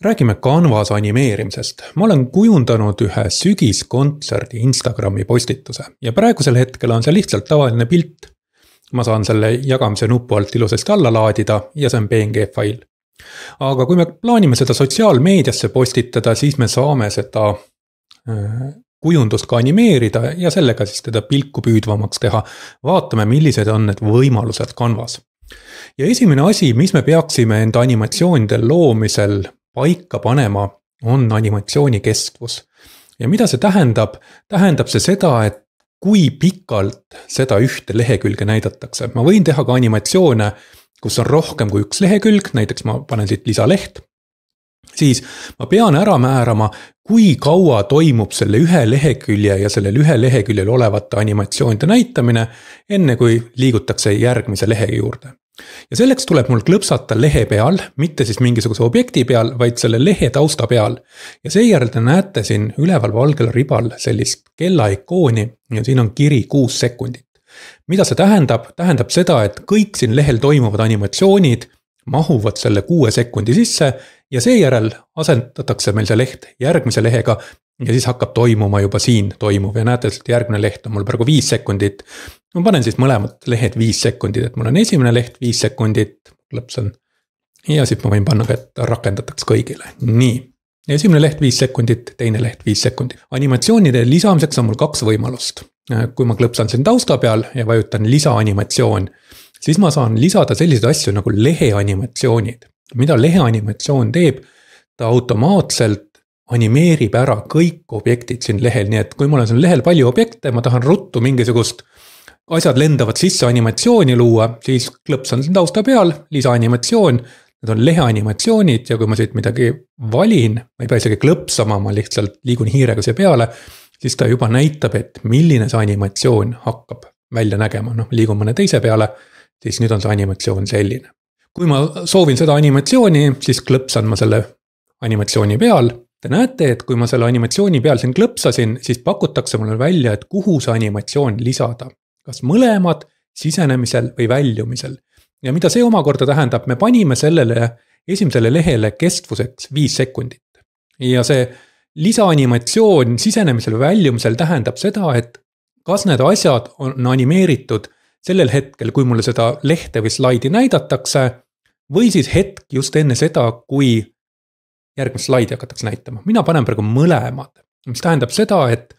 Räägime Canvas animeerimisest. Ma olen kujundanud ühe sügiskontserdi Instagrami postituse ja praegusel hetkel on see lihtsalt tavaline pilt. Ma saan selle jagamise nupu alt ilusasti alla laadida ja see on PNG fail. Aga kui me plaanime seda sotsiaalmeediasse postitada, siis me saame seda kujundust ka animeerida ja sellega siis teda pilku püüdvamaks teha. Vaatame, millised on need võimalused Canvas. Ja esimene asi, mis me peaksime enda animatsioonide loomisel paika panema, on animatsiooni kestvus. Ja mida see tähendab? Tähendab see seda, et kui pikalt seda ühte lehekülge näidatakse. Ma võin teha ka animatsioone, kus on rohkem kui üks lehekülg, näiteks ma panen siit lisaleht. Siis ma pean ära määrama, kui kaua toimub selle ühe lehekülje ja sellel ühe leheküljel olevate animatsioonide näitamine, enne kui liigutakse järgmise lehe juurde. Ja selleks tuleb mul klõpsata lehe peal, mitte siis mingisuguse objekti peal, vaid selle lehe tausta peal. Ja seejärel te näete siin üleval valgel ribal sellist kellaikooni ja siin on kiri 6 sekundit. Mida see tähendab? Tähendab seda, et kõik siin lehel toimuvad animatsioonid mahuvad selle 6 sekundi sisse ja seejärel asentatakse meil see leht järgmise lehega ja siis hakkab toimuma juba siin toimuv ja näete, et järgmine leht on mul praegu 5 sekundit. Ma panen siis mõlemad lehed 5 sekundit, et mul on esimene leht 5 sekundit, klõpsan ja siis ma võin panna, et rakendataks kõigile. Nii, esimene leht 5 sekundit, teine leht 5 sekundit. Animatsioonide lisamiseks on mul 2 võimalust. Kui ma klõpsan siin tausta peal ja vajutan lisaanimatsioon, siis ma saan lisada selliseid asju nagu leheanimatsioonid. Mida leheanimatsioon teeb? Ta automaatselt animeerib ära kõik objektid siin lehel, nii et kui mul on siin lehel palju objekte, ma tahan ruttu mingisugust asjad lendavad sisse animatsiooni luua, siis klõpsan siin tausta peal, lisaanimatsioon, need on leheanimatsioonid ja kui ma siit midagi valin, ma ei pea isegi klõpsama, ma lihtsalt liigun hiirega siia peale, siis ta juba näitab, et milline see animatsioon hakkab välja nägema, liigun mõne teise peale, siis nüüd on see animatsioon selline. Kui ma soovin seda animatsiooni, siis klõpsan ma selle animatsiooni peal. Te näete, et kui ma selle animatsiooni peal siin klõpsasin, siis pakutakse mulle välja, et kuhu see animatsioon lisada. Kas mõlemad sisenemisel või väljumisel. Ja mida see omakorda tähendab, me panime sellele esimesele lehele kestvuseks 5 sekundit. Ja see lisaanimatsioon sisenemisel või väljumisel tähendab seda, et kas need asjad on animeeritud sellel hetkel, kui mulle seda lehte või slaidi näidatakse, või siis hetk just enne seda, kui järgmist slaidi hakatakse näitama. Mina panen praegu mõlemad, mis tähendab seda, et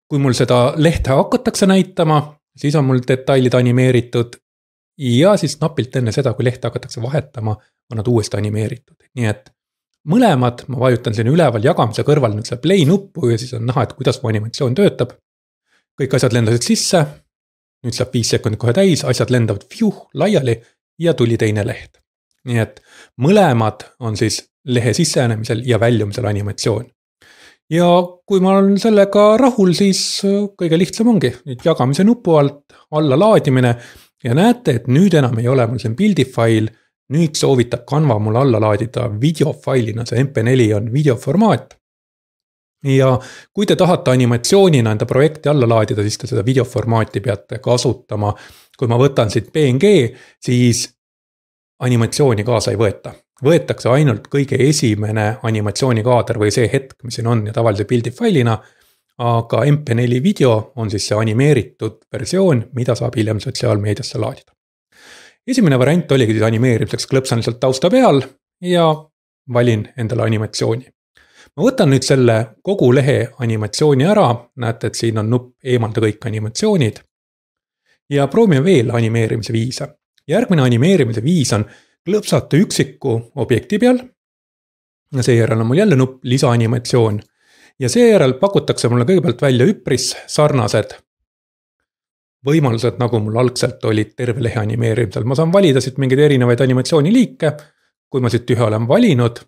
kui mul seda lehte hakatakse näitama, siis on mul detailid animeeritud ja siis napilt enne seda, kui lehte hakatakse vahetama, on nad uuesti animeeritud. Nii et mõlemad, ma vajutan siin üleval jagamise kõrval nüüd selle play nuppu ja siis on näha, et kuidas mu animatsioon töötab. Kõik asjad lendasid sisse, nüüd saab 5 sekundit kohe täis, asjad lendavad laiali ja tuli teine leht. Nii et mõlemad on siis lehe sissenemisel ja väljumisel animatsioon. Ja kui ma olen sellega rahul, siis kõige lihtsam ongi nüüd jagamise nupu alt alla laadimine ja näete, et nüüd enam ei ole mul siin pildifail, nüüd soovitab Canva mul alla laadida videofailina, see MP4 on videoformaat. Ja kui te tahate animatsioonina enda projekti alla laadida, siis te seda videoformaati peate kasutama. Kui ma võtan siit PNG, siis animatsiooni kaasa ei võeta. Võetakse ainult kõige esimene animatsioonikaader või see hetk, mis siin on ja tavalise pildifailina, aga MP4 video on siis see animeeritud versioon, mida saab hiljem sotsiaalmeediasse laadida. Esimene variant oligi siis animeerimiseks, klõpsan lihtsalt tausta peal ja valin endale animatsiooni. Ma võtan nüüd selle kogu lehe animatsiooni ära, näete, et siin on nupp eemalda kõik animatsioonid ja proovime veel animeerimise viise. Järgmine animeerimise viis on klõpsata üksiku objekti peal ja seejärel on mul jälle nupp lisaanimatsioon ja seejärel pakutakse mulle kõigepealt välja üpris sarnased võimalused, nagu mul algselt olid terve lehe animeerimisel. Ma saan valida siit mingeid erinevaid animatsiooniliike, kui ma siit ühe olen valinud,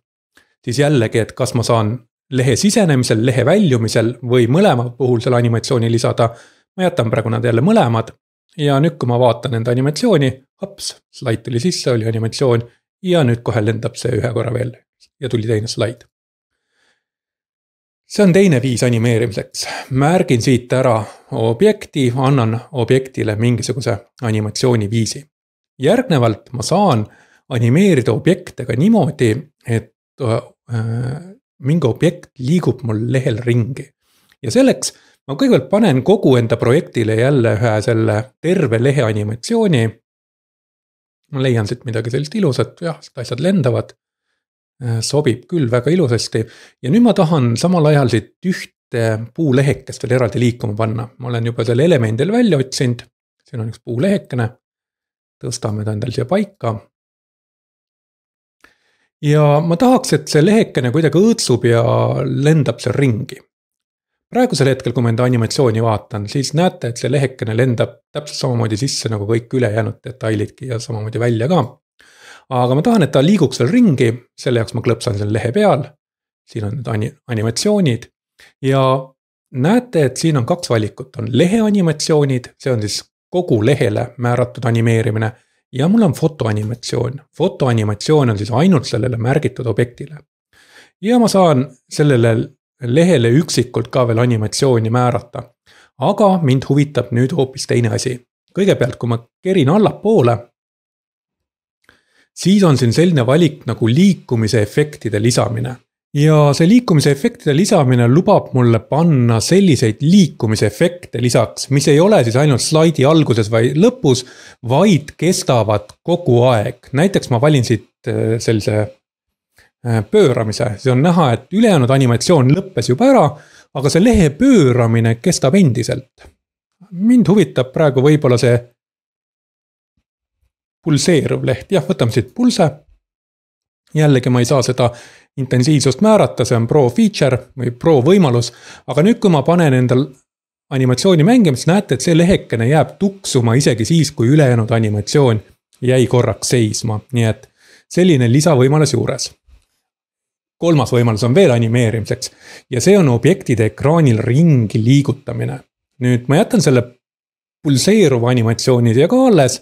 siis jällegi, et kas ma saan lehe sisenemisel, lehe väljumisel või mõlema puhul selle animatsiooni lisada, ma jätan praegu nad jälle mõlemad. Ja nüüd, kui ma vaatan enda animatsiooni, hops, slaid tuli sisse, oli animatsioon ja nüüd kohe lendab see ühe korra veel ja tuli teine slaid. See on teine viis animeerimiseks. Märgin siit ära objekti, annan objektile mingisuguse animatsiooni viisi. Järgnevalt ma saan animeerida objektega niimoodi, et mingi objekt liigub mul lehel ringi. Ja selleks ma kõigepealt panen kogu enda projektile jälle ühe selle terve lehe animatsiooni. Ma leian siit midagi sellist ilusat, jah, asjad lendavad, sobib küll väga ilusasti. Ja nüüd ma tahan samal ajal siit ühte puulehekest veel eraldi liikuma panna. Ma olen juba selle elemendil välja otsinud, siin on üks puulehekene, tõstame ta endal siia paika. Ja ma tahaks, et see lehekene kuidagi õõtsub ja lendab seal ringi. Praegusel hetkel, kui ma enda animatsiooni vaatan, siis näete, et see lehekene lendab täpselt samamoodi sisse nagu kõik ülejäänud detailidki ja samamoodi välja ka. Aga ma tahan, et ta liiguks veel ringi, selle jaoks ma klõpsan selle lehe peal. Siin on need animatsioonid ja näete, et siin on kaks valikut. On lehe animatsioonid, see on siis kogu lehele määratud animeerimine ja mul on fotoanimatsioon. Fotoanimatsioon on siis ainult sellele märgitud objektile. Ja ma saan sellele lehele üksikult ka veel animatsiooni määrata. Aga mind huvitab nüüd hoopis teine asi. Kõigepealt, kui ma kerin allapoole, siis on siin selline valik nagu liikumise efektide lisamine. Ja see liikumise efektide lisamine lubab mulle panna selliseid liikumise efekte lisaks, mis ei ole siis ainult slaidi alguses või lõpus, vaid kestavad kogu aeg. Näiteks ma valin siit sellise pööramise, see on näha, et ülejäänud animatsioon lõppes juba ära, aga see lehe pööramine kestab endiselt. Mind huvitab praegu võib-olla see pulseeruv leht, jah, võtame siit pulse. Jällegi ma ei saa seda intensiivsust määrata, see on pro feature või pro võimalus, aga nüüd kui ma panen endal animatsiooni mängimas, näete, et see lehekene jääb tuksuma isegi siis, kui ülejäänud animatsioon jäi korraks seisma, nii et selline lisavõimalus juures. Kolmas võimalus on veel animeerimiseks ja see on objektide ekraanil ringi liigutamine. Nüüd ma jätan selle pulseeruva animatsiooni siia ka alles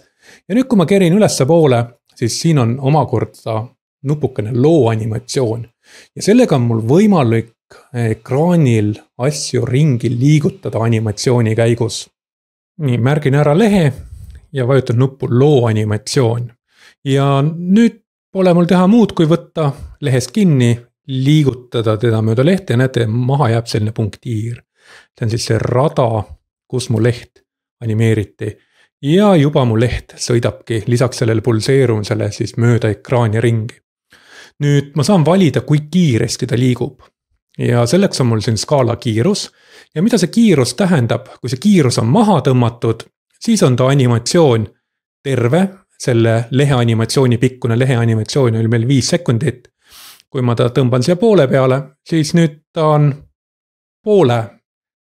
ja nüüd kui ma kerin ülesse poole, siis siin on omakorda nupukene loo animatsioon ja sellega on mul võimalik ekraanil asju ringi liigutada animatsiooni käigus. Nii, märgin ära lehe ja vajutan nuppu loo animatsioon ja nüüd pole mul teha muud, kui võtta lehest kinni, liigutada teda mööda lehte ja näete, maha jääb selline punktiir. See on siis see rada, kus mu leht animeeriti ja juba mu leht sõidabki lisaks sellele pulseerumisele siis mööda ekraani ringi. Nüüd ma saan valida, kui kiiresti ta liigub ja selleks on mul siin skaala kiirus ja mida see kiirus tähendab, kui see kiirus on maha tõmmatud, siis on ta animatsioon terve, selle lehe animatsiooni pikkune lehe animatsioon oli meil 5 sekundit. Kui ma ta tõmban siia poole peale, siis nüüd ta on poole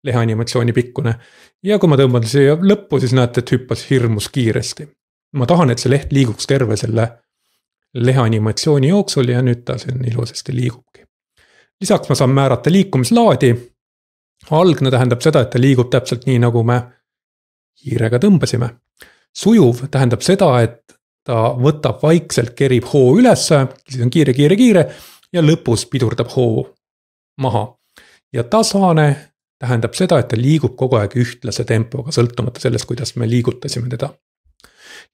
lehe animatsiooni pikkune. Ja kui ma tõmban siia lõppu, siis näete, et hüppas hirmus kiiresti. Ma tahan, et see leht liiguks terve selle lehe animatsiooni jooksul ja nüüd ta siin ilusasti liigubki. Lisaks ma saan määrata liikumislaadi. Algne tähendab seda, et ta liigub täpselt nii, nagu me hiirega tõmbasime. Sujuv tähendab seda, et ta võtab vaikselt, kerib hoo ülesse, siis on kiire ja lõpus pidurdab hoo maha. Ja tasane tähendab seda, et ta liigub kogu aeg ühtlase tempoga, sõltumata sellest, kuidas me liigutasime teda.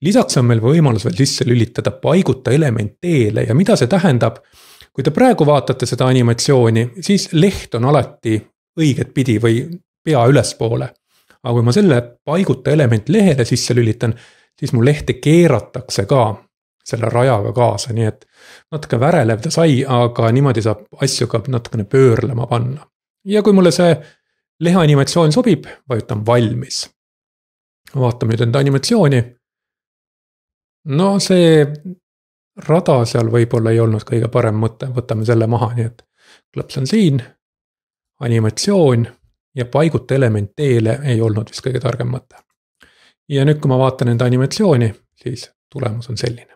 Lisaks on meil võimalus veel sisse lülitada paiguta element teele ja mida see tähendab, kui te praegu vaatate seda animatsiooni, siis leht on alati õiget pidi või pea ülespoole. Aga kui ma selle paiguta element lehele sisse lülitan, siis mu lehte keeratakse ka selle rajaga kaasa, nii et natuke värelev ta sai, aga niimoodi saab asju ka natukene pöörlema panna. Ja kui mulle see lehe animatsioon sobib, vajutan valmis. Vaatame nüüd enda animatsiooni. No see rada seal võib-olla ei olnud kõige parem mõte, võtame selle maha, nii et klõpsan siin, animatsioon ja paiguta element teele ei olnud vist kõige targem mõte. Ja nüüd, kui ma vaatan enda animatsiooni, siis tulemus on selline.